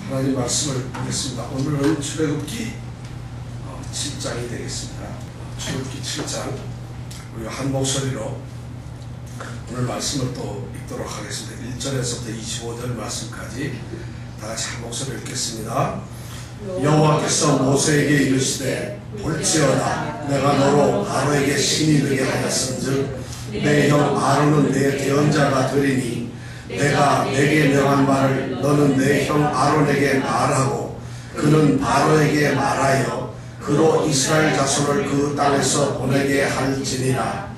하나님 말씀을 보겠습니다. 오늘은 출애굽기 7장이 되겠습니다. 출애굽기 7장 우리가 한 목소리로 오늘 말씀을 또 읽도록 하겠습니다. 1절에서부터 25절 말씀까지 다 같이 한 목소리로 읽겠습니다. 여호와께서 모세에게 이르시되 볼지어다 내가 너로 바로에게 신이 되게 하였은즉 내 형 아론은 내 대언자가 되리니 내가 내게 명한 말을 너는 내 형 아론에게 말하고 그는 바로에게 말하여 그로 이스라엘 자손을 그 땅에서 보내게 할지니라.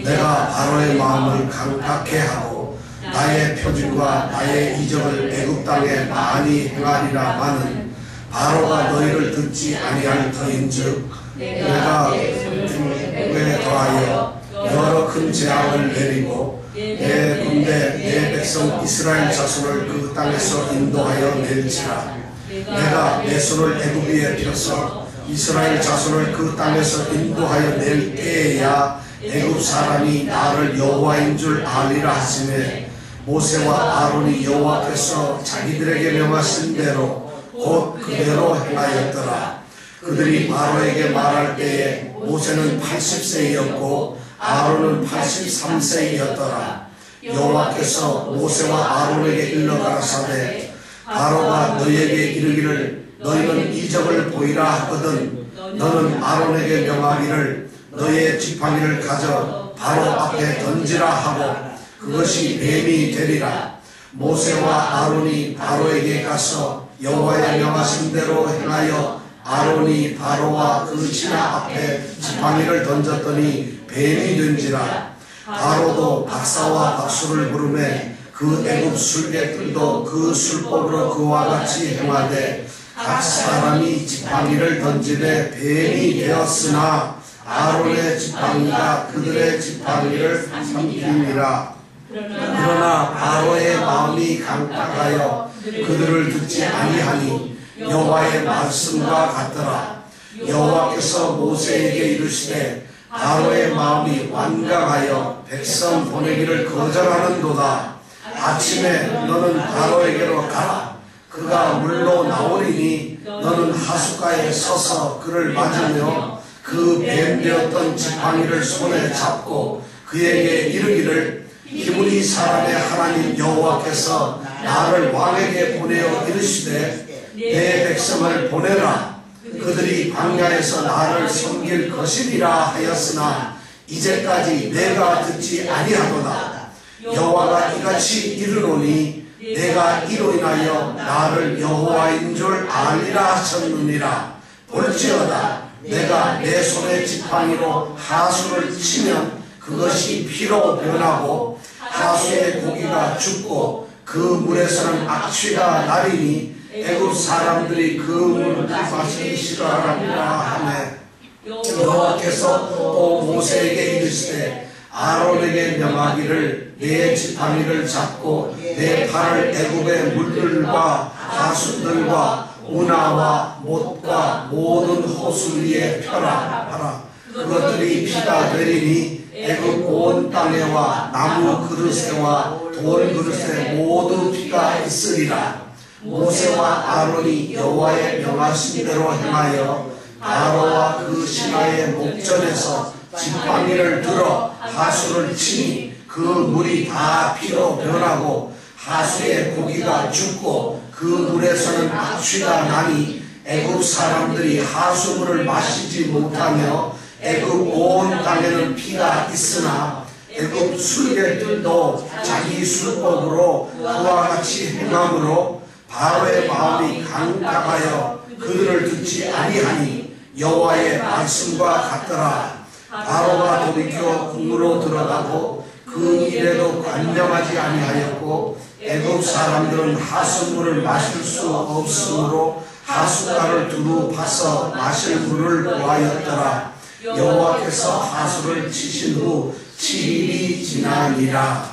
내가 바로의 마음을 강팍해 하고 나의 표징과 나의 이적을 애굽 땅에 많이 행하리라마는 바로가 너희를 듣지 아니할 터인즉 내가 애굽에 더하여 여러 큰 재앙을 내리고 내 군대 내 백성 이스라엘 자손을 그 땅에서 인도하여 낼지라. 내가 내 손을 애굽 위에 펴서 이스라엘 자손을 그 땅에서 인도하여 낼 때에야 애굽 사람이 나를 여호와인 줄 아리라 하시매 모세와 아론이 여호와께서 자기들에게 명하신 대로 곧 그대로 행하였더라. 그들이 바로에게 말할 때에 모세는 80세이었고 아론은 83세이었더라. 여호와께서 모세와 아론에게 일러 가라사대 바로가 너희에게 이르기를 너희는 이적을 보이라 하거든 너는 아론에게 명하기를 너희의 지팡이를 가져 바로 앞에 던지라 하고 그것이 뱀이 되리라. 모세와 아론이 바로에게 가서 여호와의 명하신 대로 행하여 아론이 바로와 그 신하 앞에 지팡이를 던졌더니 뱀이 된지라. 바로도 박사와 박수를 부르매 그 애굽 술객들도 그 술법으로 그와 같이 행하되 각 사람이 지팡이를 던지되 뱀이 되었으나 아론의 지팡이가 그들의 지팡이를 삼키니라. 그러나 바로의 마음이 강팍하여 그들을 듣지 아니하니 여호와의 말씀과 같더라. 여호와께서 모세에게 이르시되 바로의 마음이 완강하여 백성 보내기를 거절하는도다. 아침에 너는 바로에게로 가라. 그가 물로 나오리니 너는 하숫가에 서서 그를 맞으며 그 뱀 되었던 지팡이를 손에 잡고 그에게 이르기를 히브리 사람의 하나님 여호와께서 나를 왕에게 보내어 이르시되 내 백성을 보내라. 그들이 광야에서 나를 섬길 것이리라 하였으나 이제까지 내가 듣지 아니하도다. 여호와가 이같이 이르노니 내가 이로 인하여 나를 여호와인 줄 알리라 하셨느니라. 볼지어다 내가 내 손의 지팡이로 하수를 치면 그것이 피로 변하고 하수의 고기가 죽고 그 물에서는 악취가 나리니 애굽 사람들이 그 물을 마시기 싫어하리라 하매 여호와께서 또 모세에게 이르시되 아론에게 명하기를 내 지팡이를 잡고 내 팔을 애굽의 물들과 하수들과 운하와 못과 모든 호수 위에 펴라 하라. 그것들이 피가 되리니 애굽 온 땅에와 나무 그릇에와 돌 그릇에 모두 피가 있으리라. 모세와 아론이 여호와의 명하신 대로 행하여 바로와 그 신하의 목전에서 지팡이를 들어 하수를 치니 그 물이 다 피로 변하고 하수의 고기가 죽고 그 물에서는 악취가 나니 애굽 사람들이 하수물을 마시지 못하며 애굽 온 땅에는 피가 있으나 애굽 술객들도 자기 술법으로 그와 같이 행함으로 바로의 마음이 강팍하여 그들을 듣지 아니하니 여호와의 말씀과 같더라. 바로가 돌이켜 궁으로 들어가고 그 일에도 관념하지 아니하였고 애굽 사람들은 하수물을 마실 수 없으므로 하숫가를 두루 파서 마실 물을 구하였더라. 여호와께서 하수를 치신 후 7일이 지나니라.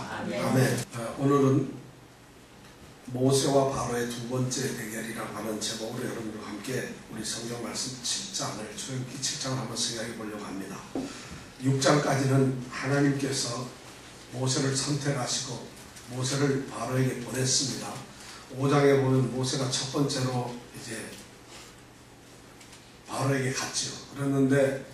아멘. 오늘은 모세와 바로의 두 번째 대결이라고 하는 제목으로 여러분들과 함께 우리 성경 말씀 7장을 출애굽기 7장을 한번 생각해 보려고 합니다. 6장까지는 하나님께서 모세를 선택하시고 모세를 바로에게 보냈습니다. 5장에 보면 모세가 첫 번째로 이제 바로에게 갔죠. 그랬는데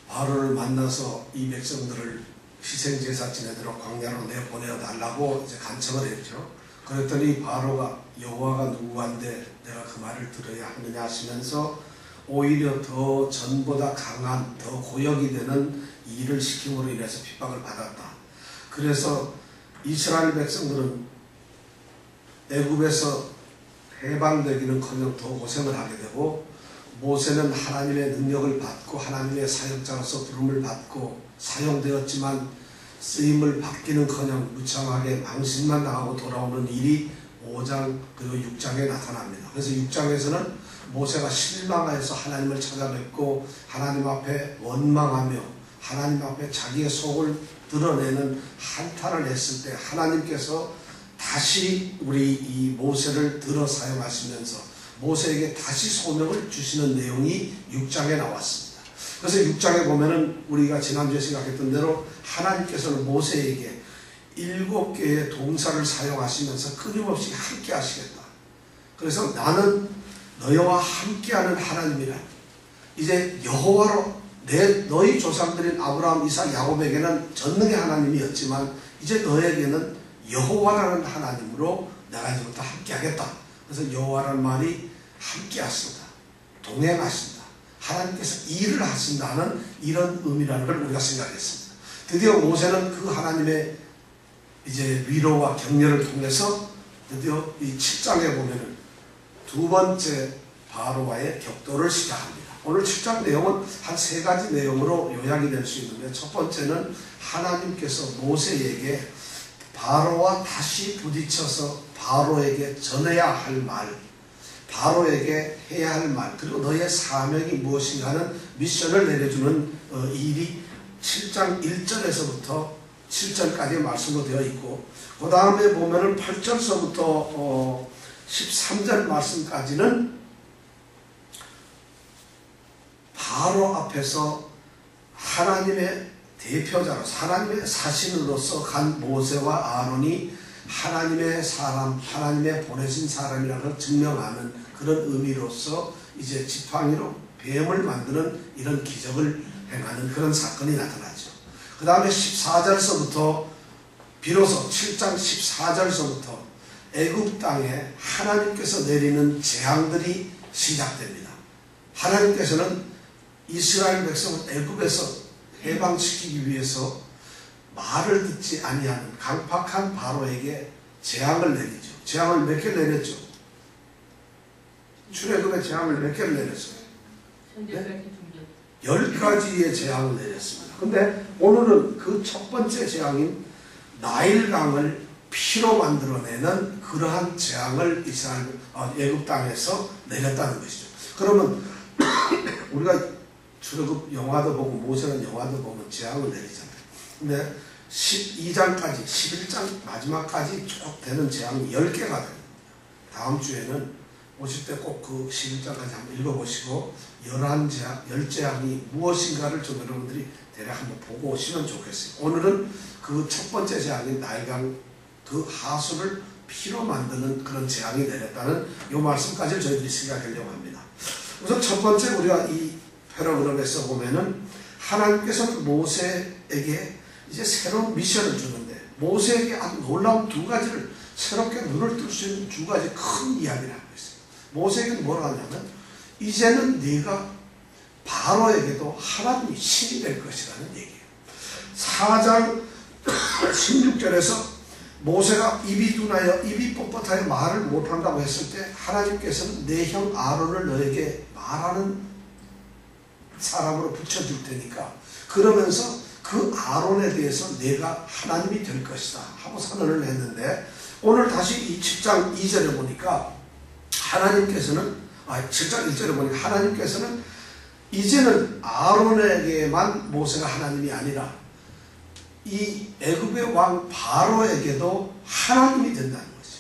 바로를 만나서 이 백성들을 희생제사 지내도록 광야로 내보내어 달라고 이제 간청을 했죠. 그랬더니 바로가 여호와가 누구한데 내가 그 말을 들어야 하느냐 하시면서 오히려 더 전보다 강한 더 고역이 되는 일을 시킴으로 인해서 핍박을 받았다. 그래서 이스라엘 백성들은 애굽에서 해방되기는커녕 더 고생을 하게 되고 모세는 하나님의 능력을 받고 하나님의 사역자로서 부름을 받고 사용되었지만 쓰임을 받기는커녕 무참하게 망신만 당하고 돌아오는 일이 5장 그리고 6장에 나타납니다. 그래서 6장에서는 모세가 실망하여서 하나님을 찾아뵙고 하나님 앞에 원망하며 하나님 앞에 자기의 속을 드러내는 한탄을 했을 때 하나님께서 다시 우리 이 모세를 들어 사용하시면서 모세에게 다시 소명을 주시는 내용이 6장에 나왔습니다. 그래서 6장에 보면은 우리가 지난주에 생각했던 대로 하나님께서는 모세에게 7개의 동사를 사용하시면서 끊임없이 함께 하시겠다. 그래서 나는 너희와 함께하는 하나님이라. 이제 여호와로 너희 조상들인 아브라함, 이삭, 야곱에게는 전능의 하나님이었지만 이제 너에게는 여호와라는 하나님으로 내가 이제부터 함께하겠다. 그래서 여호와라는 말이 함께하신다, 동행하신다, 하나님께서 일을 하신다는 이런 의미라는 걸 우리가 생각했습니다. 드디어 모세는 그 하나님의 이제 위로와 격려를 통해서 드디어 이 7장에 보면은 두 번째 바로와의 격돌을 시작합니다. 오늘 7장 내용은 한 3가지 내용으로 요약이 될 수 있는데, 첫 번째는 하나님께서 모세에게 바로와 다시 부딪혀서 바로에게 전해야 할 말, 바로에게 해야 할 말, 그리고 너의 사명이 무엇인가 하는 미션을 내려주는 일이 7장 1절에서부터 7절까지의 말씀으로 되어 있고, 그 다음에 보면은 8절서부터 13절 말씀까지는 바로 앞에서 하나님의 대표자로서 하나님의 사신으로서 간 모세와 아론이 하나님의 사람, 하나님의 보내신 사람이라는 걸 증명하는 그런 의미로서 이제 지팡이로 뱀을 만드는 이런 기적을 행하는 그런 사건이 나타나죠. 그 다음에 14절서부터 비로소 7장 14절서부터 애굽 땅에 하나님께서 내리는 재앙들이 시작됩니다. 하나님께서는 이스라엘 백성을 애굽에서 해방시키기 위해서 말을 듣지 아니하는 강팍한 바로에게 재앙을 내리죠. 재앙을 몇 개 내렸죠? 출애굽의 재앙을 몇 개를 내렸어요? 네? 10가지의 재앙을 내렸습니다. 근데 오늘은 그 첫 번째 재앙인 나일강을 피로 만들어내는 그러한 재앙을 애굽 땅에서 내렸다는 것이죠. 그러면 우리가 출애굽 영화도 보고 모세는 영화도 보면 재앙을 내리잖아요. 근데 12장까지 11장 마지막까지 쭉 되는 재앙이 10개가 됩니다. 다음 주에는 오실 때 꼭 그 11장까지 한번 읽어보시고 10재앙이 무엇인가를 좀 여러분들이 대략 한번 보고 오시면 좋겠어요. 오늘은 그 첫 번째 재앙인 나일강 그 하수를 피로 만드는 그런 재앙이 내렸다는 이 말씀까지 저희들이 생각하려고 합니다. 우선 첫 번째 우리가 이 패러그램에서 보면은 하나님께서는 모세에게 이제 새로운 미션을 주는데 모세에게 아주 놀라운 2가지를 새롭게 눈을 뜰 수 있는 2가지 큰 이야기를 하고 있어요. 모세에게 뭐라 하냐면 이제는 네가 바로에게도 하나님이 신이 될 것이라는 얘기예요. 4장 16절에서 모세가 입이 둔하여 입이 뻣뻣하여 말을 못한다고 했을 때 하나님께서는 내 형 아론을 너에게 말하는 사람으로 붙여줄 테니까 그러면서 그 아론에 대해서 내가 하나님이 될 것이다 하고 선언을 했는데, 오늘 다시 이 7장 2절에 보니까 하나님께서는 7장 1절에 보니까 하나님께서는 이제는 아론에게만 모세가 하나님이 아니라 이 애굽의 왕 바로에게도 하나님이 된다는 거죠.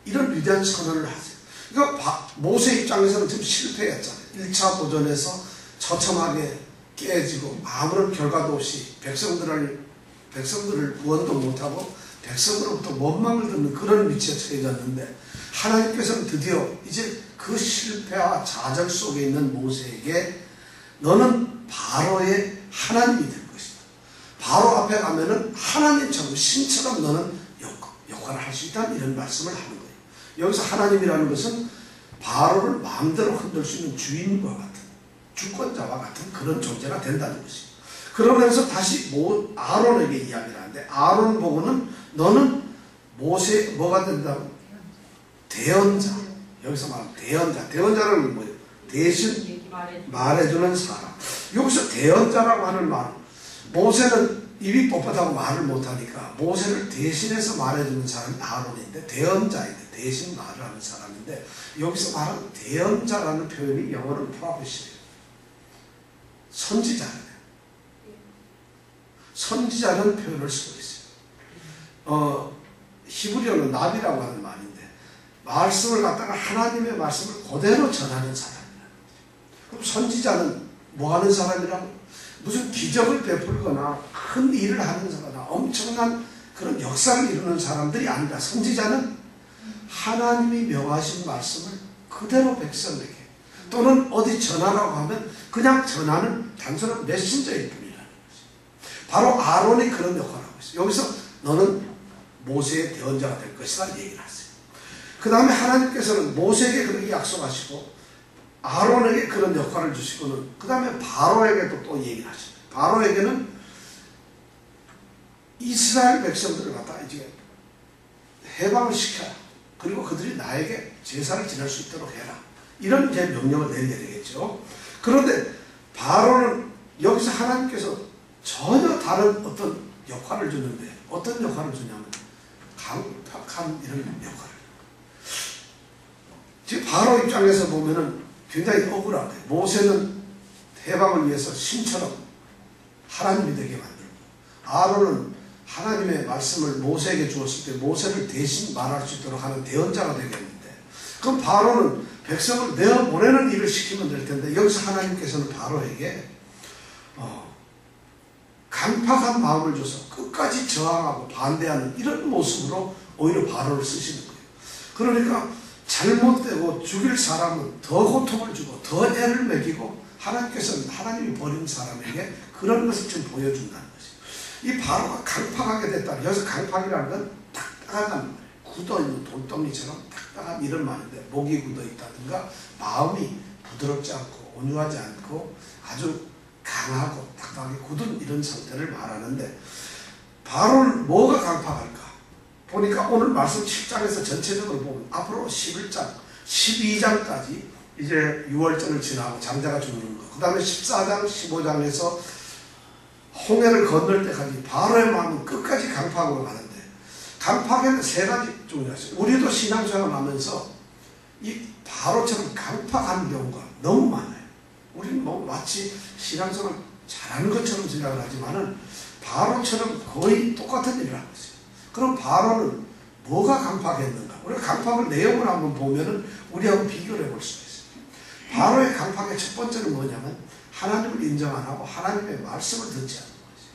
이런 위대한 선언을 하세요. 그러니까 모세 입장에서는 지금 실패했잖아요. 1차 도전에서 처참하게 깨지고 아무런 결과도 없이 백성들을 구원도 못하고 백성으로부터 원망을 듣는 그런 위치에 처해졌는데, 하나님께서는 드디어 이제 그 실패와 좌절 속에 있는 모세에게 너는 바로의 하나님이 될 것이다. 바로 앞에 가면은 하나님처럼 신처럼 너는 역할을 할 수 있다는 이런 말씀을 하는 거예요. 여기서 하나님이라는 것은 바로를 마음대로 흔들 수 있는 주인과 같은 주권자와 같은 그런 존재가 된다는 것이에요. 그러면서 다시 아론에게 이야기를 하는데 아론 보고는 너는 모세 뭐가 된다고? 대언자. 여기서 말하는 대언자. 대언자는 뭐예요? 대신 말해주는 사람. 여기서 대언자라고 하는 말, 모세는 입이 뻣뻣하고 말을 못하니까 모세를 대신해서 말해주는 사람이 아론인데 대언자인데 대신 말을 하는 사람인데 여기서 말하는 대언자라는 표현이 영어로는 프로페시예요. 선지자예요. 선지자는 표현을 쓰고 있어요. 히브리어는 나비라고 하는 말인데 말씀을 갖다가 하나님의 말씀을 그대로 전하는 사람이라는 거죠. 그럼 선지자는 뭐 하는 사람이라고? 무슨 기적을 베풀거나 큰 일을 하는 사람이나 엄청난 그런 역사를 이루는 사람들이 아니라 선지자는 하나님이 명하신 말씀을 그대로 백성에게 또는 어디 전하라고 하면 그냥 전하는 단순한 메신저일 뿐이라는 거죠. 바로 아론이 그런 역할을 하고 있어요. 여기서 너는 모세의 대언자가 될 것이다 얘기를 하세요. 그 다음에 하나님께서는 모세에게 그렇게 약속하시고 아론에게 그런 역할을 주시고는 그 다음에 바로에게도 또 얘기를 하시죠. 바로에게는 이스라엘 백성들을 갖다가 이제 해방을 시켜라. 그리고 그들이 나에게 제사를 지낼 수 있도록 해라. 이런 이제 명령을 내리게 되겠죠. 그런데 바로는 여기서 하나님께서 전혀 다른 어떤 역할을 주는데 어떤 역할을 주냐면 강팍한 이런 역할을. 지금 바로 입장에서 보면은 굉장히 억울하네. 모세는 해방을 위해서 신처럼 하나님이 되게 만들고 아론은 하나님의 말씀을 모세에게 주었을 때 모세를 대신 말할 수 있도록 하는 대언자가 되겠는데 그럼 바로는 백성을 내어보내는 일을 시키면 될 텐데 여기서 하나님께서는 바로에게 강팍한 마음을 줘서 끝까지 저항하고 반대하는 이런 모습으로 오히려 바로를 쓰시는 거예요. 그러니까 잘못되고 죽일 사람은 더 고통을 주고 더 애를 먹이고 하나님께서는 하나님이 버린 사람에게 그런 것을 좀 보여준다는 것이에요. 이 바로가 강팍하게 됐다. 여기서 강팍이라는 건 딱딱하다는 말이에요. 굳어있는 돌덩이처럼 딱딱한 이런 말인데 목이 굳어있다든가 마음이 부드럽지 않고 온유하지 않고 아주 강하고 딱딱하게 굳은 이런 상태를 말하는데 바로는 뭐가 강팍할까? 보니까 오늘 말씀 7장에서 전체적으로 보면 앞으로 11장, 12장까지 이제 6월절을 지나고 장자가 죽는 거. 그 다음에 14장, 15장에서 홍해를 건널 때까지 바로의 마음은 끝까지 강팍으로 가는데 강팍에는 세 가지 종류가 있어요. 우리도 신앙생활을 하면서 이 바로처럼 강팍한 경우가 너무 많아요. 우리는 뭐 마치 신앙생활 잘하는 것처럼 생각을 하지만은 바로처럼 거의 똑같은 일을 하고 있어요. 그럼 바로는 뭐가 강팍했는가? 우리가 강팍의 내용을 한번 보면은 우리하고 비교를 해볼 수가 있어요. 바로의 강팍의 첫 번째는 뭐냐면 하나님을 인정 안 하고 하나님의 말씀을 듣지 않는 거죠.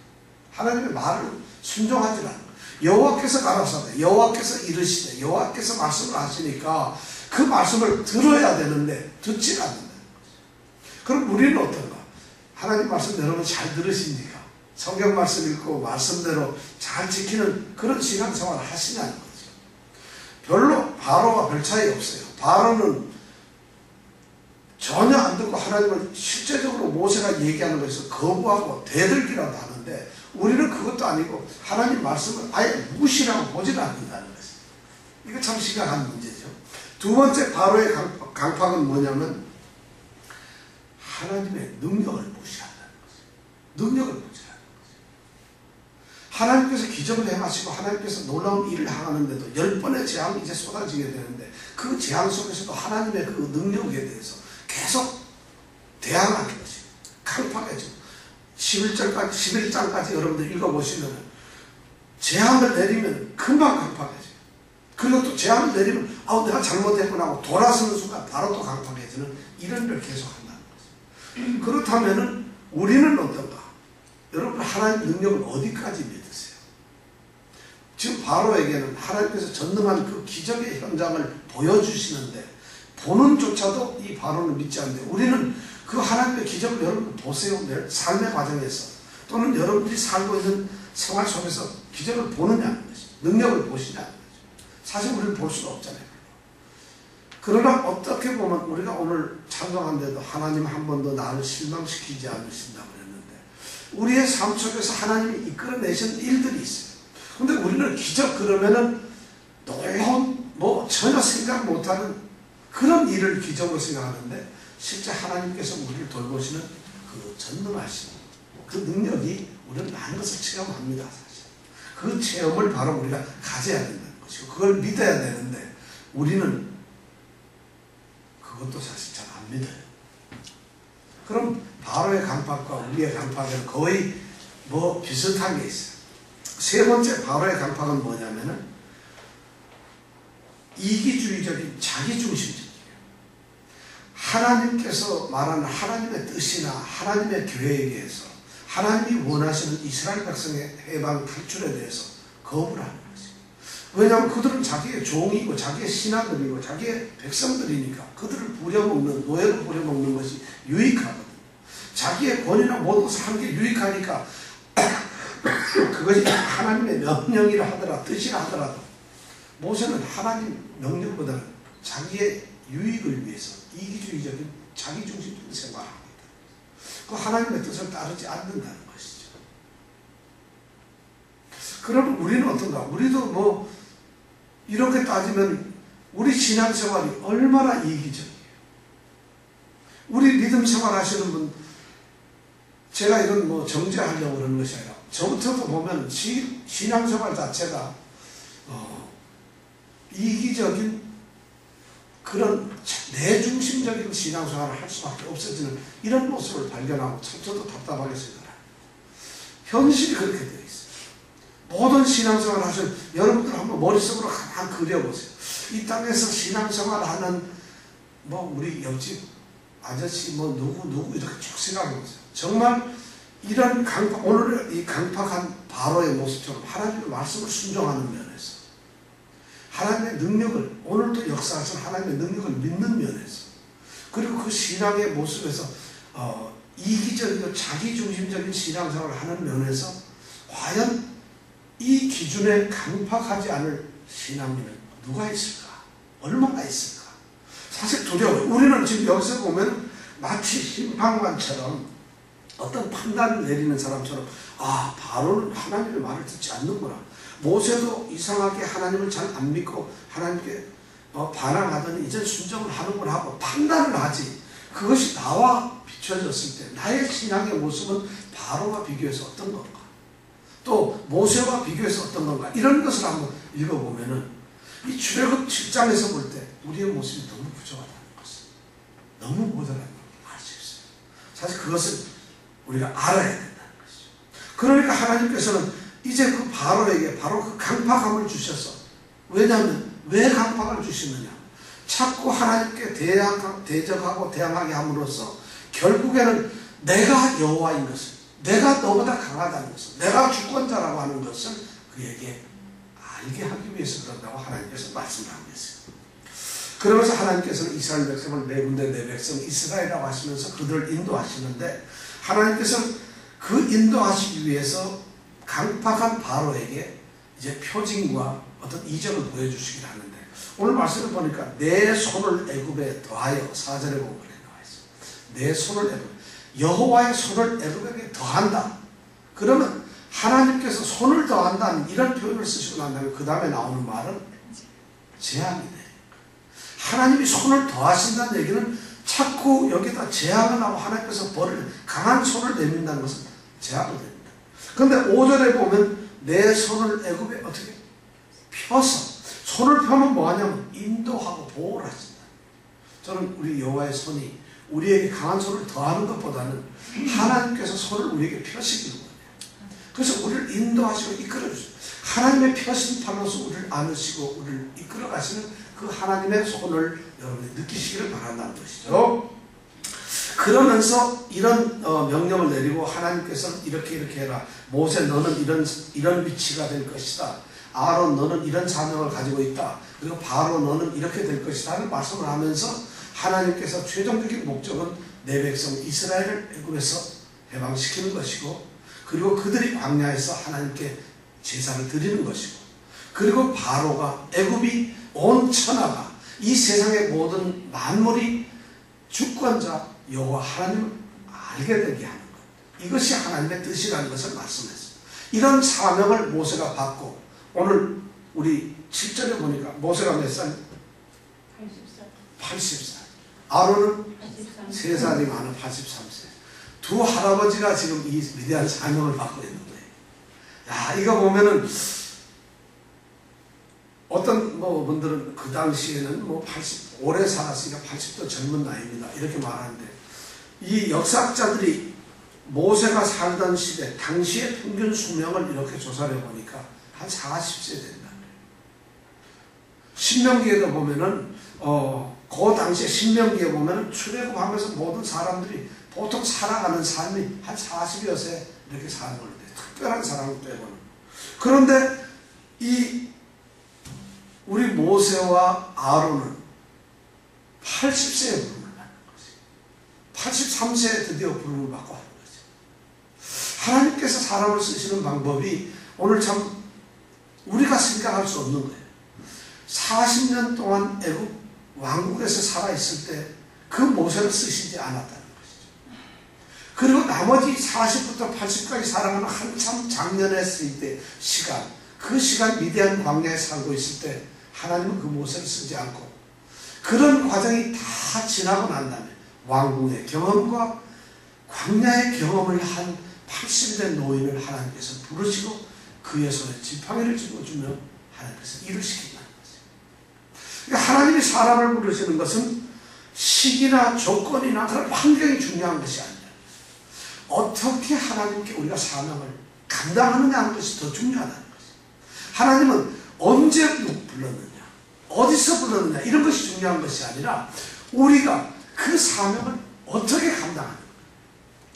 하나님의 말을 순종하지 않는 거예요. 여호와께서 가라사대, 여호와께서 이르시되, 여호와께서 말씀을 하시니까 그 말씀을 들어야 되는데 듣지 않는다는 거죠. 그럼 우리는 어떤가? 하나님 말씀 여러분 잘 들으십니까? 성경 말씀 읽고 말씀대로 잘 지키는 그런 신앙생활을 하시냐는 거죠. 별로 바로와 별 차이 없어요. 바로는 전혀 안 듣고 하나님을 실제적으로 모세가 얘기하는 것에서 거부하고 대들기라도 하는데 우리는 그것도 아니고 하나님 말씀을 아예 무시하고 보지를 않는다는 것이죠. 이거 참 심각한 문제죠. 두 번째 바로의 강팍은 뭐냐면 하나님의 능력을 무시한다는 거죠. 능력을 무시한다는 거죠. 하나님께서 기적을 행하시고 하나님께서 놀라운 일을 하는데도 10번의 재앙이 이제 쏟아지게 되는데 그 재앙 속에서도 하나님의 그 능력에 대해서 계속 대항하는 것이 강팍해지고 11장까지 여러분들 읽어보시면 재앙을 내리면 금방 강팍해져요. 그리고 또 재앙을 내리면 내가 잘못했구나 하고 돌아서는 순간 바로 또 강팍해지는 이런 일을 계속 한다는 거죠. 그렇다면 우리는 어떤가? 여러분 하나님 능력을 어디까지 믿으세요? 지금 바로에게는 하나님께서 전능한 그 기적의 현장을 보여주시는데 보는 조차도 이 바로는 믿지 않는데 우리는 그 하나님의 기적을 여러분 보세요. 삶의 과정에서 또는 여러분들이 살고 있는 생활 속에서 기적을 보느냐는 것이 능력을 보시냐는 거죠. 사실 우리는 볼 수가 없잖아요. 그러나 어떻게 보면 우리가 오늘 찬송한데도 하나님 한 번도 나를 실망시키지 않으신다고 그랬는데 우리의 삶 속에서 하나님이 이끌어내신 일들이 있어요. 근데 우리는 기적 그러면은 놀라운 뭐 전혀 생각 못하는 그런 일을 기적으로 생각하는데 실제 하나님께서 우리를 돌보시는 그 전능하신 그 능력이 우리는 많은 것을 체험합니다. 사실 그 체험을 바로 우리가 가져야 된다는 것이고 그걸 믿어야 되는데 우리는 그것도 사실 잘 안 믿어요. 그럼 바로의 강팍과 우리의 강팍은 거의 뭐 비슷한 게 있어요. 세 번째 바로의 강팍은 뭐냐면은 이기주의적인 자기중심적이에요. 하나님께서 말하는 하나님의 뜻이나 하나님의 계획에서 하나님이 원하시는 이스라엘 백성의 해방 탈출에 대해서 거부를 하는 것이죠. 왜냐하면 그들은 자기의 종이고 자기의 신하들이고 자기의 백성들이니까 그들을 부려먹는 노예로 부려먹는 것이 유익하거든요. 자기의 권위나 모든 것을 하는 게 유익하니까 그것이 하나님의 명령이라 하더라도 뜻이라 하더라도 모세는 하나님 명령보다는 자기의 유익을 위해서 이기주의적인 자기중심적인 생활을 합니다. 그 하나님의 뜻을 따르지 않는다는 것이죠. 그러면 우리는 어떤가? 우리도 뭐 이렇게 따지면 우리 신앙생활이 얼마나 이기적이에요. 우리 믿음 생활 하시는 분 제가 이건 뭐 정죄하려고 그러는 것이 아니라 저부터도 보면 신앙생활 자체가 이기적인 그런 내중심적인 신앙생활을 할 수밖에 없어지는 이런 모습을 발견하고 참 저도 답답하게 생각해요. 현실이 그렇게 되어 있어요. 모든 신앙생활을 하시는 여러분들 한번 머릿속으로 가만 그려보세요. 이 땅에서 신앙생활을 하는 뭐 우리 옆집 아저씨 뭐 누구 이렇게 쭉 생각해보세요. 정말 이런 오늘 이 강팍한 바로의 모습처럼 하나님의 말씀을 순종하는 면에서 하나님의 능력을 오늘도 역사하신 하나님의 능력을 믿는 면에서 그리고 그 신앙의 모습에서 이기적이고 자기중심적인 신앙생활을 하는 면에서 과연 이 기준에 강팍하지 않을 신앙인은 누가 있을까? 얼마나 있을까? 사실 두려워요. 우리는 지금 여기서 보면 마치 심판관처럼 어떤 판단을 내리는 사람처럼 바로는 하나님의 말을 듣지 않는구나. 모세도 이상하게 하나님을 잘 안 믿고 하나님께 반항하더니 이제 순종을 하는구나 하고 판단을 하지. 그것이 나와 비춰졌을 때 나의 신앙의 모습은 바로와 비교해서 어떤 건가? 또 모세와 비교해서 어떤 건가? 이런 것을 한번 읽어보면은 이 출애굽 7장에서 볼 때 우리의 모습이 너무 부족하다는 것을 너무 모자라는 걸 알 수 있어요. 사실 그것을 우리가 알아야 된다는 것이죠. 그러니까 하나님께서는 이제 그 바로에게 바로 그 강팍함을 주셔서 왜냐하면 왜 강팍을 주시느냐? 자꾸 하나님께 대적하고 대항하게 함으로써 결국에는 내가 여호와인 것을 내가 너보다 강하다는 것을 내가 주권자라고 하는 것을 그에게 알게 하기 위해서 그런다고 하나님께서 말씀하셨어요. 그러면서 하나님께서는 이스라엘 백성을 내 군대 내 백성 이스라엘이라고 하시면서 그들을 인도하시는데 하나님께서는 그 인도하시기 위해서 강팍한 바로에게 이제 표징과 어떤 이적을 보여주시기를 하는데 오늘 말씀을 보니까 내 손을 애굽에 더하여 4절에 보면 그래 나와 있어요. 내 손을 애굽 여호와의 손을 애굽에게 더한다. 그러면 하나님께서 손을 더한다는 이런 표현을 쓰시고 난 다음에 그 다음에 나오는 말은 재앙이 돼. 하나님이 손을 더하신다는 얘기는 자꾸 여기다 재앙을 하고 하나님께서 벌을 강한 손을 내민다는 것은 재앙이 됩니다. 그런데 5절에 보면 내 손을 애굽에 어떻게 펴서 손을 펴면 뭐하냐면 인도하고 보호를 하신다. 저는 우리 여호와의 손이 우리에게 강한 손을 더하는 것보다는 하나님께서 손을 우리에게 펴시기를 원해요. 그래서 우리를 인도하시고 이끌어주세요. 하나님의 펴신 팔로서 우리를 안으시고 우리를 이끌어가시는 그 하나님의 손을 여러분이 느끼시기를 바란다는 것이죠. 그러면서 이런 명령을 내리고 하나님께서는 이렇게 해라. 모세 너는 이런 위치가 될 것이다. 아론 너는 이런 사명을 가지고 있다. 그리고 바로 너는 이렇게 될 것이다를 말씀을 하면서 하나님께서 최종적인 목적은 내 백성 이스라엘을 애굽에서 해방시키는 것이고, 그리고 그들이 광야에서 하나님께 제사를 드리는 것이고, 그리고 바로가 애굽이 온 천하가 이 세상의 모든 만물이 주권자 여호와 하나님을 알게 되게 하는 것, 이것이 하나님의 뜻이라는 것을 말씀했어요. 이런 사명을 모세가 받고, 오늘 우리 7절에 보니까 모세가 몇 살? 80살. 아론은 3살이 많은 83세. 두 할아버지가 지금 이 위대한 사명을 받고 있는 거예요. 야, 이거 보면은 어떤 분들은 그 당시에는 80, 오래 살았으니까 80도 젊은 나이입니다, 이렇게 말하는데, 이 역사학자들이 모세가 살던 시대 당시의 평균 수명을 이렇게 조사를 해보니까 한 40세 된다. 신명기에도 보면은 그 당시에 신명기에 보면은 출애굽하면서 모든 사람들이 보통 살아가는 삶이 한 40여 세 이렇게 사는 건데, 특별한 사람을 빼고는. 그런데 우리 모세와 아론은 80세에 부름을 받는 거지. 83세에 드디어 부름을 받고 하는 거지. 하나님께서 사람을 쓰시는 방법이 오늘 참 우리가 생각할 수 없는 거예요. 40년 동안 애굽 왕국에서 살아있을 때 그 모세를 쓰시지 않았다는 것이죠. 그리고 나머지 40부터 80까지 살아가는 한참 장년했을 때 시간, 그 시간 위대한 광야에 살고 있을 때 하나님은 그 모세를 쓰지 않고, 그런 과정이 다 지나고 난 다음에 왕궁의 경험과 광야의 경험을 한 80이 된 노인을 하나님께서 부르시고 그의 손에 지팡이를 쥐어주며 하나님께서 일을 시킨다는 거죠. 그러니까 하나님이 사람을 부르시는 것은 시기나 조건이나 그런 환경이 중요한 것이 아니라 어떻게 하나님께 우리가 사명을 감당하느냐 하는 것이 더 중요하다는 거죠. 하나님은 언제 불렀느냐, 어디서 불렀느냐, 이런 것이 중요한 것이 아니라 우리가 그 사명을 어떻게 감당하는 거예요.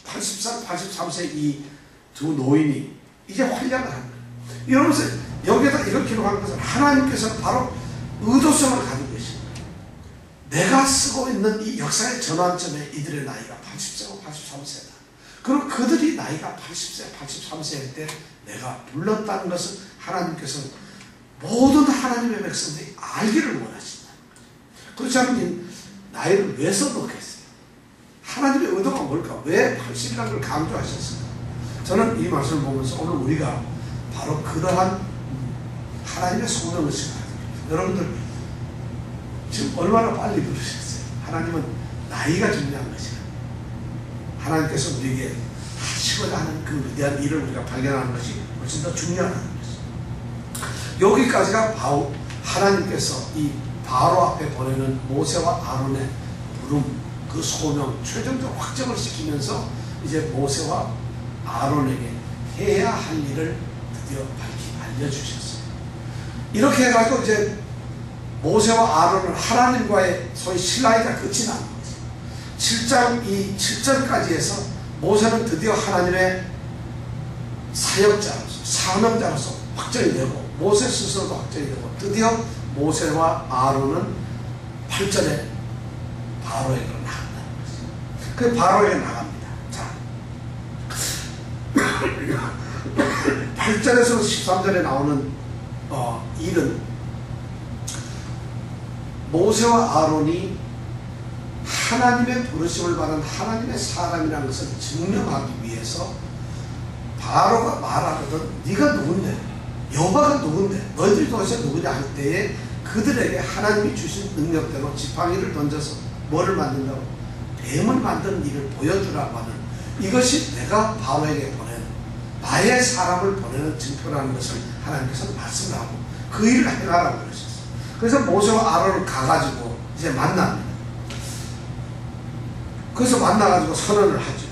80살, 83세 이 두 노인이 이제 활약을 하는 거예요. 이러면서 여기에다 이렇게 기록한 것은 하나님께서 바로 의도성을 가지고 계십니다. 내가 쓰고 있는 이 역사의 전환점에 이들의 나이가 80세고 83세다. 그리고 그들이 나이가 80세, 83세일 때 내가 불렀다는 것은 하나님께서 모든 하나님의 백성들이 알기를 원하신다는 거죠. 그렇지 않으면 나이를 왜 써놓겠어요? 하나님의 의도가 뭘까? 왜 80이라는 걸 강조하셨을까? 저는 이 말씀을 보면서 오늘 우리가 바로 그러한 하나님의 소명을 생각합니다. 여러분들 지금 얼마나 빨리 부르셨어요? 하나님은 나이가 중요한 것이야. 하나님께서 우리에게 하시고자 하는 그 위대한 일을 우리가 발견하는 것이 훨씬 더 중요하다는 것이죠. 여기까지가 하나님께서 이 바로 앞에 보내는 모세와 아론의 부름, 그 소명, 최종적 확정을 시키면서 이제 모세와 아론에게 해야 할 일을 드디어 밝히 알려주셨어요. 이렇게 해가지고 이제 모세와 아론은 하나님과의 소위 신라이가 끝이 나는 거죠. 7장 이 7절까지 해서 모세는 드디어 하나님의 사역자로서, 사명자로서 확정이 되고, 모세 스스로도 확정이 되고, 드디어 모세와 아론은 8절에 바로에게로 나간다는 거죠. 그 바로에게 나갑니다. 자, 8절에서 13절에 나오는 일은 모세와 아론이 하나님의 부르심을 받은 하나님의 사람이라는 것을 증명하기 위해서 바로가 말하거든 네가 누군데, 여호와가 누군데, 너희들이 도대체 누구냐 할 때에 그들에게 하나님이 주신 능력대로 지팡이를 던져서 뭐를 만든다고? 뱀을 만드는 일을 보여주라고 하는, 이것이 내가 바로에게 보내는, 나의 사람을 보내는 증표라는 것을 하나님께서 말씀을 하고 그 일을 행하라고 그러셨어요. 그래서 모세와 아론을 가가지고 이제 만납니다. 그래서 만나가지고 선언을 하죠.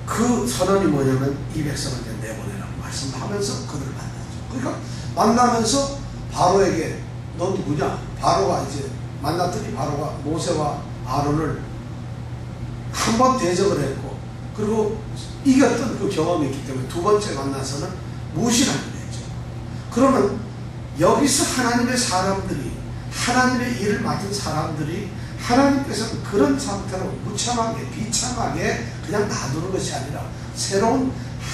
그 선언이 뭐냐면 이 백성을 이제 내보내라고 말씀하면서 그들을 만나죠. 그러니까 만나면서 바로에게 너 누구냐? 바로가 이제 만났더니 바로가 모세와 아론을 한 번 대적을 했고, 그리고 이겼던 그 경험이 있기 때문에 두 번째 만나서는 무시를 하게 되죠. 그러면 여기서 하나님의 사람들이, 하나님의 일을 맡은 사람들이 하나님께서는 그런 상태로 무참하게 비참하게 그냥 놔두는 것이 아니라 새로운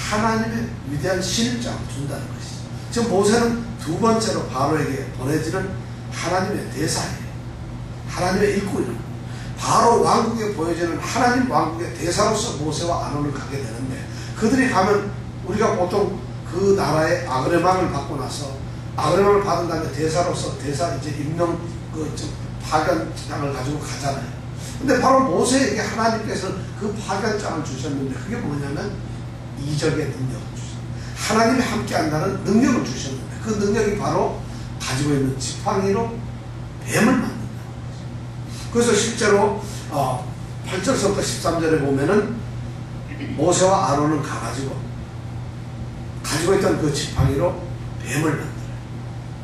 하나님의 위대한 신장을 준다는 것이죠. 지금 모세는 두 번째로 바로에게 보내지는 하나님의 대사예요. 하나님의 일꾼이에요. 바로 왕국에 보여지는 하나님 왕국의 대사로서 모세와 아론을 가게 되는데, 그들이 가면 우리가 보통 그 나라의 아그레망을 받고 나서 아그레망을 받은 다음에 대사로서 대사 이제 임명 파견장을 가지고 가잖아요. 근데 바로 모세에게 하나님께서 그 파견장을 주셨는데 그게 뭐냐면 이적의 능력을 주셨어요. 하나님이 함께 한다는 능력을 주셨는데 그 능력이 바로 가지고 있는 지팡이로 뱀을 만든다는 거죠. 그래서 실제로 8절서부터 13절에 보면은 모세와 아론은 가지고 있던 그 지팡이로 뱀을 만들어요.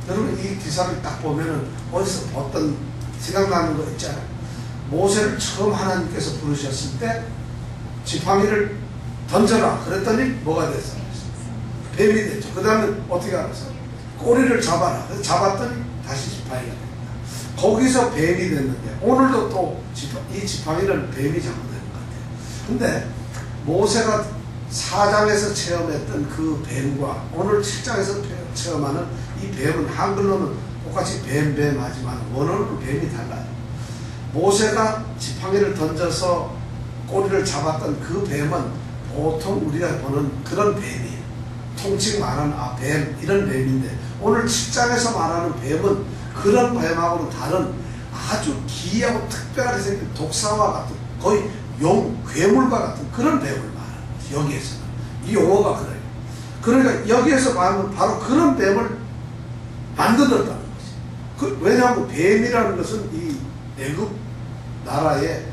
여러분 이 기사를 딱 보면은 어디서 어떤 생각나는 거 있잖아요. 모세를 처음 하나님께서 부르셨을 때 지팡이를 던져라 그랬더니 뭐가 됐어? 뱀이 됐죠. 그 다음에 어떻게 알았어? 꼬리를 잡아라. 그래서 잡았더니 다시 지팡이가 됩니다. 거기서 뱀이 됐는데 오늘도 또 이 지팡이는 뱀이 잡고 되는 것 같아요. 근데 모세가 4장에서 체험했던 그 뱀과 오늘 7장에서 체험하는 이 뱀은 한글로는 똑같이 뱀하지만 원어는 뱀이 달라요. 모세가 지팡이를 던져서 꼬리를 잡았던 그 뱀은 보통 우리가 보는 그런 뱀이에요. 통칭 말하는 뱀 이런 뱀인데 오늘 7장에서 말하는 뱀은 그런 뱀하고는 다른 아주 기이하고 특별하게 생긴 독사와 같은 거의 괴물과 같은 그런 뱀을 말하는 거죠. 여기에서는 이 용어가 그래요. 그러니까 여기에서 말하면 바로 그런 뱀을 만들었다는 거지. 왜냐하면 뱀이라는 것은 이 애굽 나라의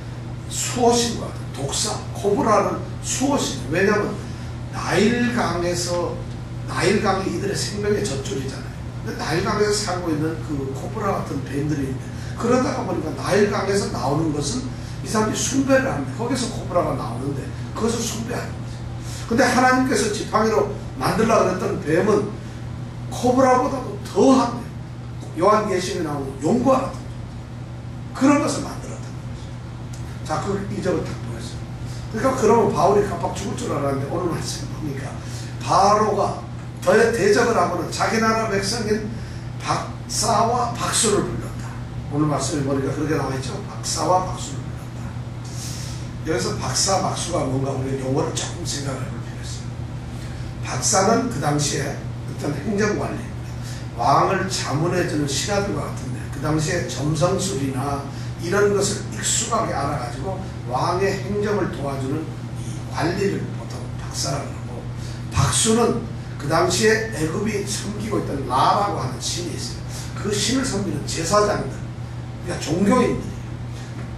수호신과 같은 독사, 코브라는 수호신. 왜냐하면 나일강이 이들의 생명의 젖줄이잖아요. 근데 나일강에서 살고 있는 그 코브라 같은 뱀들이 있는데 그러다가 보니까 나일강에서 나오는 것은 이 사람들이 숭배를 하는데 거기서 코브라가 나오는데 그것을 숭배하는 거죠. 근데 하나님께서 지팡이로 만들려고 그랬던 뱀은 코브라보다도 더한 요한계시록에 나오는 용과 같은 그런 것을 만들었다는 거죠. 자, 그 이적을 딱 보였어요. 그러니까 그러면 바울이 깜빡 죽을 줄 알았는데 오늘 말씀 보니까 바로가 대적을 하고는 자기 나라 백성인 박사와 박수를 불렀다. 오늘 말씀을 보니까 그렇게 나와있죠. 박사와 박수를 불렀다. 여기서 박사, 박수가 뭔가 우리가 용어를 조금 생각을 해볼 필요가 있어요. 박사는 그 당시에 어떤 행정관리입니다. 왕을 자문해주는 신하들과 같은데 그 당시에 점성술이나 이런 것을 익숙하게 알아가지고 왕의 행정을 도와주는 이 관리를 보통 박사라고 하고, 박수는 그 당시에 애굽이 섬기고 있던 라라고 하는 신이 있어요. 그 신을 섬기는 제사장들, 그러니까 종교인들이에요.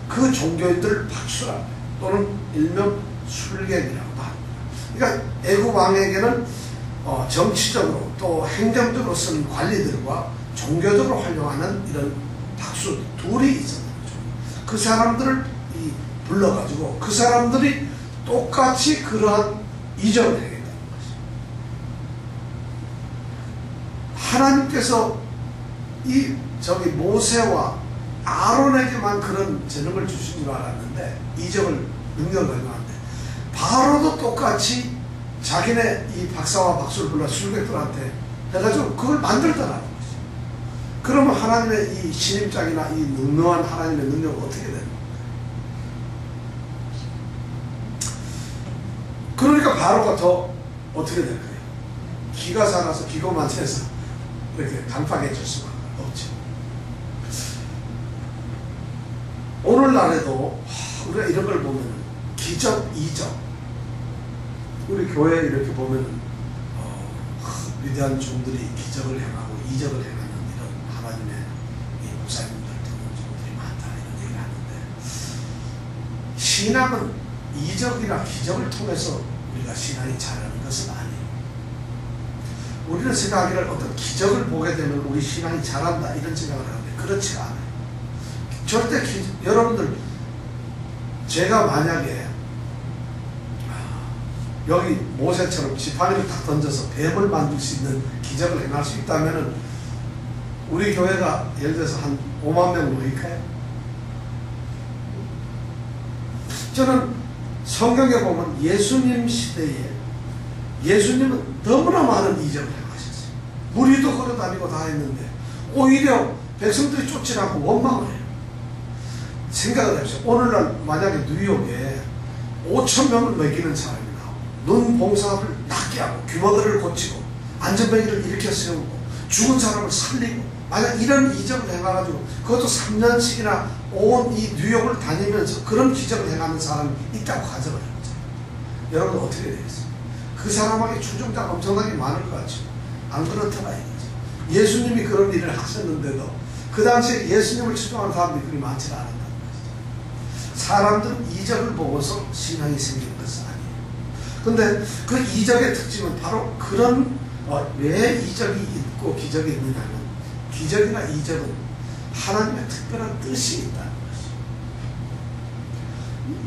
그 종교인들을 박수라고 또는 일명 술객이라고도 합니다. 그러니까 애굽 왕에게는 정치적으로 또 행정적으로 쓰는 관리들과 종교적으로 활용하는 이런 박수 둘이 있었던 거죠. 그 사람들을 불러가지고 그 사람들이 똑같이 그러한 이적을 해야겠다는 것이죠. 하나님께서 모세와 아론에게만 그런 재능을 주신 줄 알았는데 이적을 능력을 가져왔는데 바로도 똑같이 자기네 이 박사와 박수를 불러 술객들한테 해가지고 그걸 만들더라는 거죠. 그러면 하나님의 이 신임장이나 이 능력한 하나님의 능력은 어떻게 되는 거예요? 그러니까 바로가 더 어떻게 될까요? 기가 살아서 기고만 해서 이렇게 강팍해질 수가 없죠. 오늘날에도 우리가 이런 걸 보면 기적, 이적, 우리 교회에 이렇게 보면 위대한 종들이 기적을 행하고 이적을 행하는 이런 하나님의 이 목사님들 듣는 종들이 많다 이런 얘기를 하는데, 신앙은 이적이나 기적을 통해서 우리가 신앙이 자라는 것은 아니에요. 우리는 생각하기를 어떤 기적을 보게 되면 우리 신앙이 자란다 이런 생각을 하는데 그렇지가 않아요. 절대 여러분들 제가 만약에 여기 모세처럼 지팡이를 딱 던져서 뱀을 만들 수 있는 기적을 행할 수 있다면은 우리 교회가 예를 들어서 한 5만 명 모일까요? 저는 성경에 보면 예수님 시대에 예수님은 너무나 많은 이적을 행하셨어요. 무리도 걸어다니고 다 했는데 오히려 백성들이 쫓지 않고 원망을 해요. 생각을 해보세요. 오늘날 만약에 뉴욕에 5천 명을 먹이는 사람이 나오고 눈 봉사를 낫게 하고 규모들을 고치고 안전벨트를 일으켜 세우고 죽은 사람을 살리고 만약 이런 이적을 행해가지고 그것도 3년씩이나 온 이 뉴욕을 다니면서 그런 기적을 행하는 사람이 있다고 가정을 해보죠. 여러분 어떻게 되겠어요? 그 사람에게 추종자가 엄청나게 많을 것 같죠. 안 그렇더라 이거죠. 예수님이 그런 일을 하셨는데도 그 당시에 예수님을 추종하는 사람들이 그리 많지 않았다는 것이죠. 사람들은 이적을 보고서 신앙이 생기는 것은 아니에요. 근데 그 이적의 특징은 바로 그런 왜 이적이 있고 기적이 있느냐면 기적이나 이적은 하나님의 특별한 뜻이 있다는 것이죠.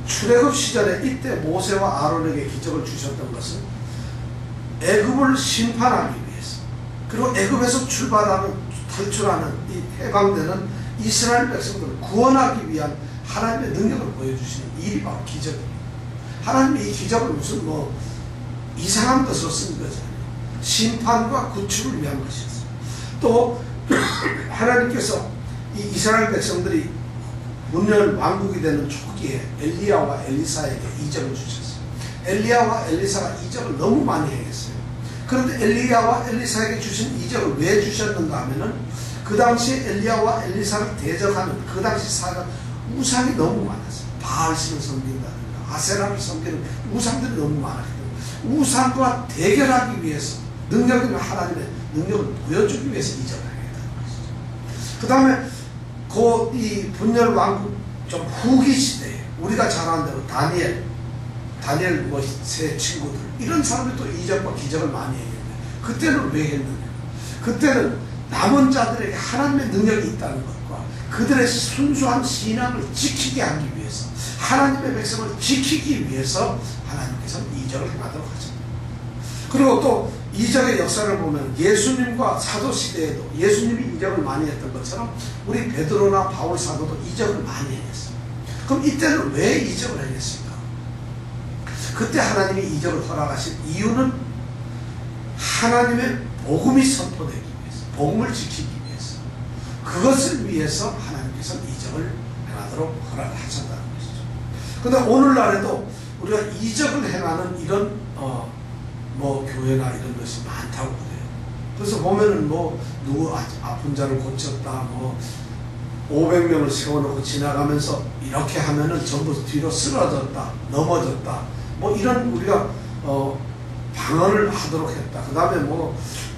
출애굽 시절에 이때 모세와 아론에게 기적을 주셨던 것은 애굽을 심판하기 위해서 그리고 애굽에서 탈출하는 이 해방되는 이스라엘 백성들을 구원하기 위한 하나님의 능력을 보여주시는 일이 바로 기적입니다. 하나님이 이 기적을 무슨 이상한 것으로 쓴 거죠. 심판과 구출을 위한 것이었어요. 또 하나님께서 이 이스라엘 백성들이 문열 왕국이 되는 초기에 엘리야와 엘리사에게 이적을 주셨어요. 엘리야와 엘리사가 이적을 너무 많이 행했어요. 그런데 엘리야와 엘리사에게 주신 이적을 왜 주셨는가 하면은 그 당시에 엘리야와 엘리사를 대적하는 그 당시 사가 우상이 너무 많았어요. 바알신을 섬긴다든가 아세라를 섬기는 우상들이 너무 많았기 때문에 우상과 대결하기 위해서 능력 있는 하나님의 능력을 보여주기 위해서 이적을 하겠다는 것이죠. 그 다음에 이 분열 왕국 좀 후기 시대에 우리가 잘 아는 대로 다니엘 세 친구들 이런 사람들이 또 이적과 기적을 많이 했는데 그때는 왜 했느냐? 그때는 남은 자들에게 하나님의 능력이 있다는 것과 그들의 순수한 신앙을 지키게 하기 위해서 하나님의 백성을 지키기 위해서 하나님께서는 이적을 행하도록 하십니다. 그리고 또 이적의 역사를 보면 예수님과 사도시대에도 예수님이 이적을 많이 했던 것처럼 우리 베드로나 바울 사도도 이적을 많이 행했어요. 그럼 이때는 왜 이적을 행했을까? 그때 하나님이 이적을 허락하신 이유는 하나님의 복음이 선포되기 위해서 복음을 지키기 위해서 그것을 위해서 하나님께서 이적을 행하도록 허락하셨다는 것이죠. 그런데 오늘날에도 우리가 이적을 행하는 이런 교회나 이런 것이 많다고 그래요. 그래서 보면은 누구 아픈 자를 고쳤다, 500명을 세워놓고 지나가면서 이렇게 하면은 전부 뒤로 쓰러졌다, 넘어졌다, 이런 우리가 방언을 하도록 했다. 그 다음에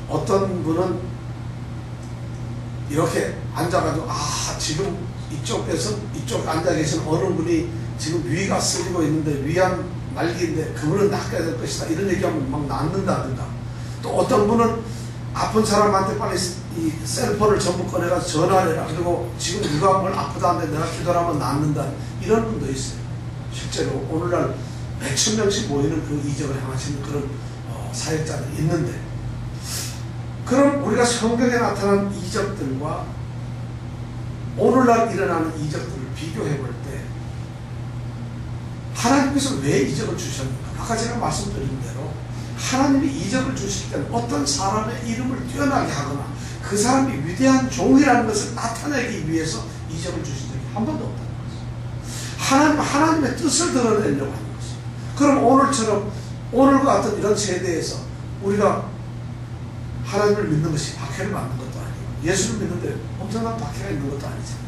어떤 분은 이렇게 앉아가지고 지금 이쪽 앉아 계신 어느 분이 지금 위가 쓰리고 있는데 위암 말기인데 그분은 낫게 될 것이다 이런 얘기하면 막 낫는다든가 또 어떤 분은 아픈 사람한테 빨리 이 셀폰을 전부 꺼내가지고 전화를 해라 그리고 지금 누가 뭘 아프다는데 내가 기도를 하면 낫는다 이런 분도 있어요. 실제로 오늘날 몇천 명씩 모이는 그 이적을 행하시는 그런 사역자들이 있는데 그럼 우리가 성경에 나타난 이적들과 오늘날 일어나는 이적들을 비교해 볼 때 하나님께서 왜 이적을 주셨는가? 아까 제가 말씀드린 대로 하나님이 이적을 주실 때는 어떤 사람의 이름을 뛰어나게 하거나 그 사람이 위대한 종이라는 것을 나타내기 위해서 이적을 주신 적이 한 번도 없다는 거죠. 하나님의 뜻을 드러내려고 하는 것이죠. 그럼 오늘처럼 오늘과 같은 이런 세대에서 우리가 하나님을 믿는 것이 박해를 받는 것도 아니고 예수를 믿는데 엄청난 박해가 있는 것도 아니잖아요.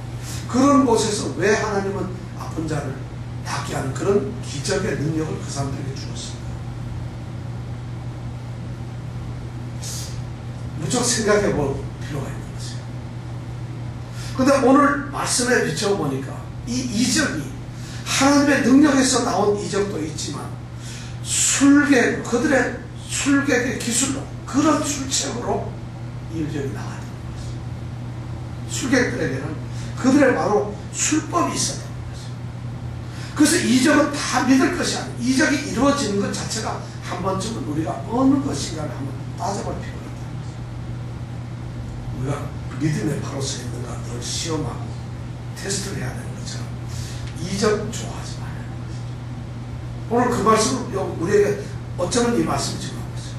그런 곳에서 왜 하나님은 아픈 자를 낫게 하는 그런 기적의 능력을 그 사람들에게 주었습니다. 무척 생각해 볼 필요가 있는 것이에요. 그런데 오늘 말씀에 비춰보니까 이 이적이 하나님의 능력에서 나온 이적도 있지만 그들의 술객의 기술로 그런 술책으로 이 이적이 나가는 것이에요. 술객들에게는 그들의 바로 술법이 있었던 것이에요. 그래서 이적은 다 믿을 것이 아니에요. 이적이 이루어지는 것 자체가 한 번쯤은 우리가 어느 것인가를 한번 따져볼 필요가 있다. 우리가 믿음에 바로 서 있는가 늘 시험하고 테스트를 해야 되는 것처럼 이적 좋아하지 말아요. 오늘 그 말씀을 우리에게 어쩌면 이 말씀을 지금 하고 있어요.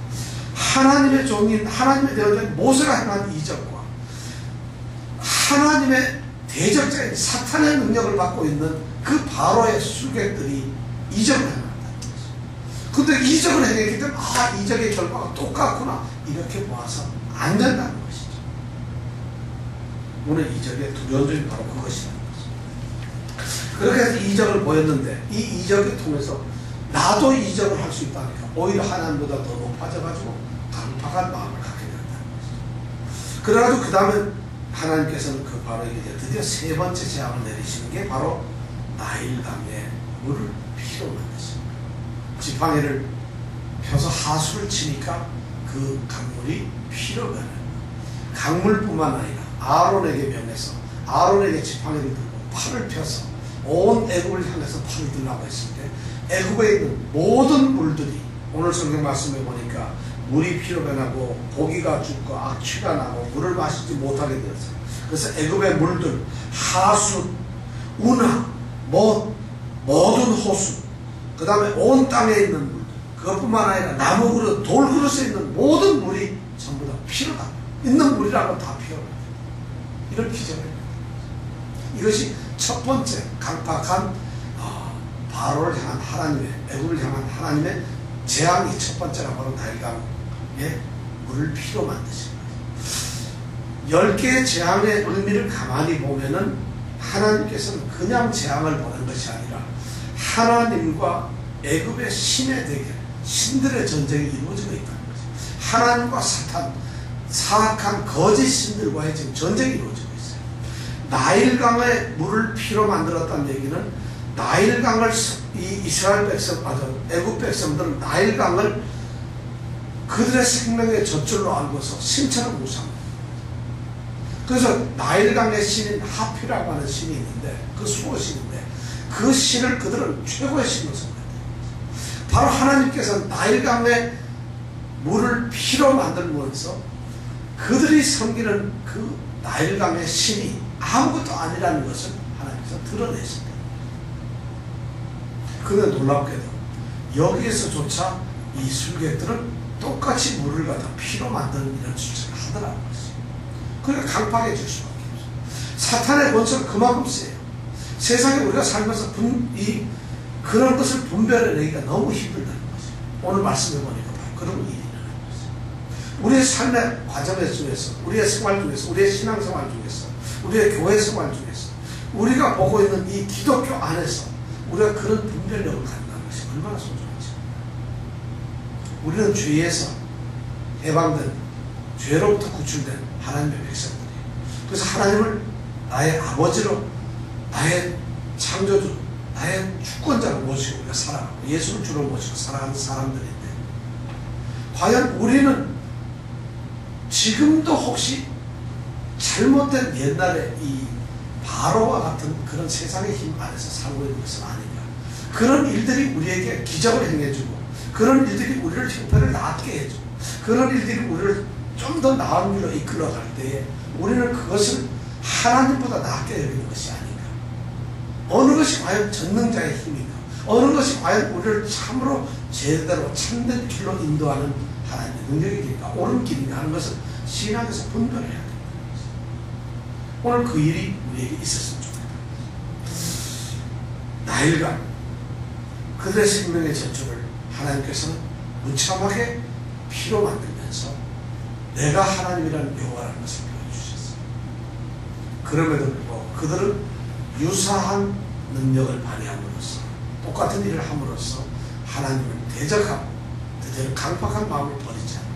하나님의 종인 하나님의 대적자인 모세가 행한 이적과 하나님의 대적자인 사탄의 능력을 받고 있는 그 바로의 수객들이 이적을 행한다는 거죠. 근데 이적을 행했기 때문에 이적의 결과가 똑같구나 이렇게 보아서 안 된다는 것이죠. 오늘 이적의 두려운 점이 바로 그것이라는 거죠. 그렇게 해서 이적을 보였는데 이 이적을 통해서 나도 이적을 할 수 있다니까 오히려 하나님보다 더 높아져가지고 강팍한 마음을 갖게 된다는 거죠. 그래가지고 그 다음에 하나님께서는 그 바로에게 드디어 세 번째 재앙을 내리시는 게 바로 나일강에 물을 피로 만드십니다. 지팡이를 펴서 하수를 치니까 그 강물이 피로 변해요. 강물뿐만 아니라 아론에게 명해서 아론에게 지팡이를 들고 팔을 펴서 온 애굽을 향해서 팔을 들라고 했을 때 애굽에 있는 모든 물들이 오늘 성경 말씀에 보니까 물이 피로 변하고 고기가 죽고 악취가 나고 물을 마시지 못하게 되었어요. 그래서 애굽의 물들, 하수, 운하, 모든 호수, 그 다음에 온 땅에 있는 물들, 그것뿐만 아니라 나무 그릇, 돌 그릇에 있는 모든 물이 전부 다 피로 다 있는 물이라고 다 피어나요. 이런 기적을 해요. 이것이 첫 번째 강팍한 바로를 향한 하나님의 애굽을 향한 하나님의 재앙이 첫 번째가 바로 나일강에 물을 피로 만드신 거예요. 10개의 재앙의 의미를 가만히 보면은 하나님께서는 그냥 재앙을 보낸 것이 아니라 하나님과 애굽의 신의 대결, 신들의 전쟁이 이루어지고 있다는 거죠. 하나님과 사탄, 사악한 거짓 신들과의 지금 전쟁이 이루어지고 있어요. 나일강의 물을 피로 만들었다는 얘기는 나일강을 이 이스라엘 백성, 애굽 백성들은 나일강을 그들의 생명의 젖줄로 알고서 신처럼 무사합니다. 그래서 나일강의 신인 하피라고 하는 신이 있는데 그 수호신인데 그 신을 그들은 최고의 신으로 섬겼대요. 바로 하나님께서 나일강의 물을 피로 만들면서 그들이 섬기는 그 나일강의 신이 아무것도 아니라는 것을 하나님께서 드러내십니다. 그런데 놀랍게도 여기에서조차 이 술객들은 똑같이 물을 갖다 피로 만드는 이런 수술을 하더라는 것이죠. 그러니까 강팍해질 수밖에 없어요. 사탄의 권세는 그만큼 세요. 세상에 우리가 살면서 그런 것을 분별해내기가 너무 힘들다는 거죠. 오늘 말씀해 보니까 바로 그런 일이 일어나는 거죠. 우리의 삶의 과정 중에서, 우리의 생활 중에서, 우리의 신앙생활 중에서, 우리의 교회 생활 중에서 우리가 보고 있는 이 기독교 안에서 우리가 그런 분별력을 갖는다는 것이 얼마나 소중한지. 우리는 죄에서 해방된, 죄로부터 구출된 하나님의 백성들이에요. 그래서 하나님을 나의 아버지로, 나의 창조주, 나의 주권자로 모시고 우리가 살아가고 예수를 주로 모시고 살아가는 사람들인데 과연 우리는 지금도 혹시 잘못된 옛날에 이 바로와 같은 그런 세상의 힘 안에서 살고 있는 것은 아닌가. 그런 일들이 우리에게 기적을 행해주고 그런 일들이 우리를 형편을 낫게 해주고 그런 일들이 우리를 좀 더 나은 길로 이끌어갈 때에 우리는 그것을 하나님보다 낫게 여기는 것이 아닌가. 어느 것이 과연 전능자의 힘인가. 어느 것이 과연 우리를 참으로 제대로 참된 길로 인도하는 하나님의 능력이니까 옳은 길인가 하는 것을 신앙에서 분별해야 됩니다. 오늘 그 일이 우리에게 있었으면 좋겠다. 나일강 그들의 생명의 전초를 하나님께서는 무참하게 피로 만들면서 내가 하나님이라는 여호와라는 것을 보여주셨어요. 그럼에도 불구하고 그들은 유사한 능력을 발휘함으로써 똑같은 일을 함으로써 하나님을 대적하고 그들은 강팍한 마음을 버리지 않고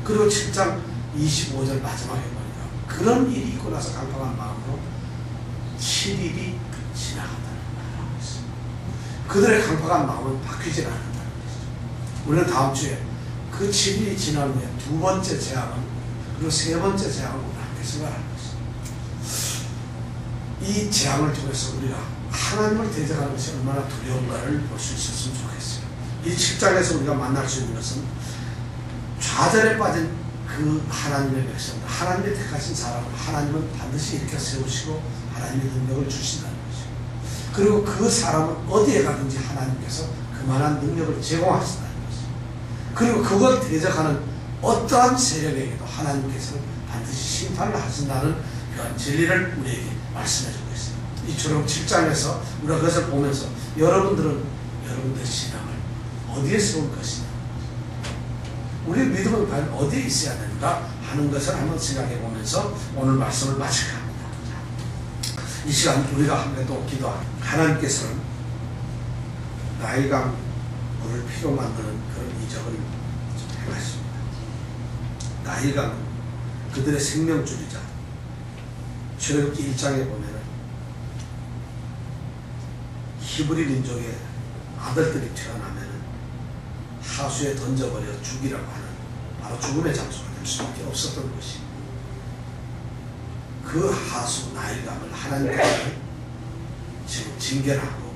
그리고 7장 25절 마지막에 보니까 그런 일이 있고 나서 강팍한 마음으로 7일이 지나간다는 말을 하고 있습니다. 그들의 강팍한 마음은 바뀌지 않는다는 것이죠. 우리는 다음 주에 그 7일이 지난 후에 두 번째 재앙은 그리고 세 번째 재앙을 함께 생각할 것입니다. 이 재앙을 통해서 우리가 하나님을 대적하는 것이 얼마나 두려운가를 볼 수 있었으면 좋겠어요. 이 7장에서 우리가 만날 수 있는 것은 좌절에 빠진 그 하나님의 백성들, 하나님의 택하신 사람을 하나님은 반드시 일으켜 세우시고 하나님의 능력을 주신다는 것이고, 그리고 그 사람은 어디에 가든지 하나님께서 그만한 능력을 제공하신다는 것이고, 그리고 그걸 대적하는 어떠한 세력에게도 하나님께서 반드시 심판을 하신다는 그런 진리를 우리에게 말씀해 주고 있습니다. 이처럼 7장에서 우리가 그것을 보면서 여러분들은 여러분들의 신앙을 어디에 세울 것이냐, 우리의 믿음은 과연 어디에 있어야 되는가 하는 것을 한번 생각해 보면서 오늘 말씀을 마칠까 합니다. 이 시간 우리가 함께 또 기도하고, 하나님께서는 나일강 물을 피로 만드는 그런 이적을 행하십니다. 나일강은 그들의 생명줄이자 출애굽기 1장에 보면은 히브리 민족의 아들들이 태어나면은 하수에 던져버려 죽이라고 하는 바로 죽음의 장소가 될 수밖에 없었던 것이, 그 하수 나일강을 하나님께서 지금 징계하고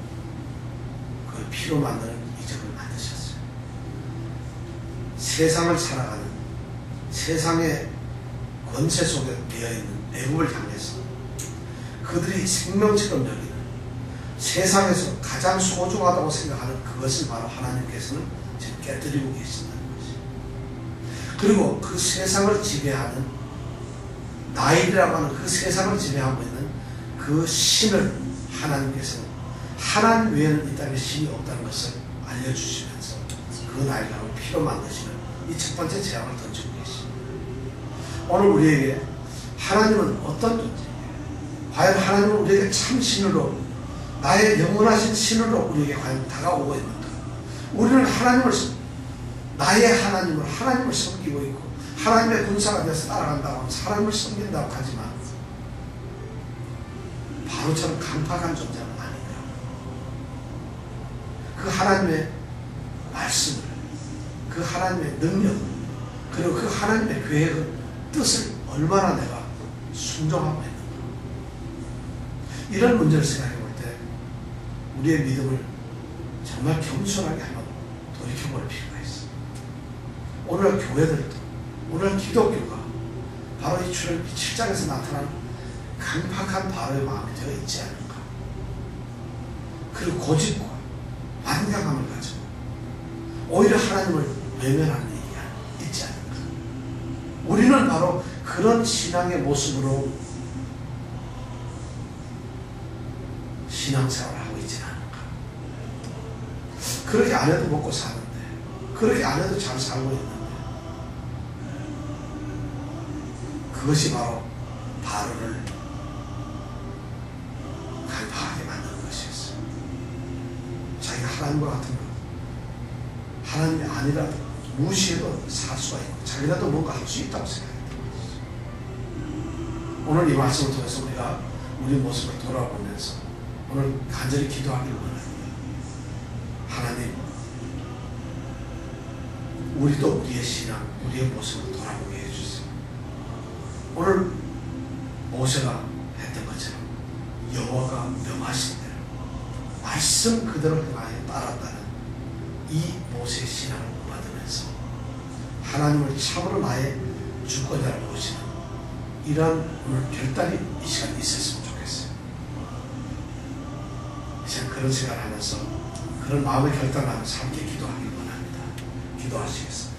그 피로 만드는 이적을 만드셨어요. 세상을 살아가는, 세상의 권세 속에 되어있는 애굽을 향해서 그들이 생명처럼 여기는, 세상에서 가장 소중하다고 생각하는 그것을 바로 하나님께서는 지금 깨뜨리고 계신다는 것이죠. 그리고 그 세상을 지배하는, 나일이라고 하는 그 세상을 지배하고 있는 그 신을 하나님께서는, 하나님 외에는 이 땅에 신이 없다는 것을 알려주시면서 그 나일강을 피로 만드시는 이 첫 번째 재앙을 던지고 계십니다. 오늘 우리에게 하나님은 어떤 존재예요? 과연 하나님은 우리에게 참 신으로, 나의 영원하신 신으로 우리에게 과연 다가오고 있는가? 우리는 하나님을, 나의 하나님을, 하나님을 섬기고 있고 하나님의 군사가 되어서 따라간다고 하면서 하나님을 섬긴다고 하지만 바로처럼 강팍한 존재는 아니다. 그 하나님의 말씀을, 그 하나님의 능력을, 그리고 그 하나님의 계획을, 뜻을 얼마나 내가 순종하고 있는가. 이런 문제를 생각해 볼 때 우리의 믿음을 정말 겸손하게 한번 돌이켜볼 필요가 있습니다. 오늘 교회들도, 오늘 기독교가 바로 이 출애굽기 7장에서 나타난 강팍한 바로의 마음이 되어 있지 않은가. 그리고 고집과 완강함을 가지고 오히려 하나님을 외면하는 일이 있지 않은가. 우리는 바로 그런 신앙의 모습으로 신앙생활을 하고 있지는 않은가. 그렇게 안 해도 먹고 사는데, 그렇게 안 해도 잘 살고 있는데, 그것이 바로 바로를 강팍하게 만드는 것이었어요. 자기가 하나님과 같은 것, 하나님이 아니라도 무시해도 살 수가 있고 자기라도 뭔가 할 수 있다고 생각했던 것이죠. 오늘 이 말씀을 통해서 우리가 우리 모습을 돌아보면서 오늘 간절히 기도하기를 원합니다. 하나님, 우리도 우리의 신앙, 우리의 모습을 돌아보게 해주세요. 오늘 모세가 했던 것처럼 여호와가 명하신 대로 말씀 그대로 행하여 따랐다는 이 모세의 신앙을 받으면서 하나님을 참으로 나의 주권자로 보시는 이런 오늘 결단이 이 시간에 있었으면 좋겠어요. 이제 그런 생각을 하면서 그런 마음의 결단을 하면서 함께 기도하기 원합니다. 기도하시겠습니다.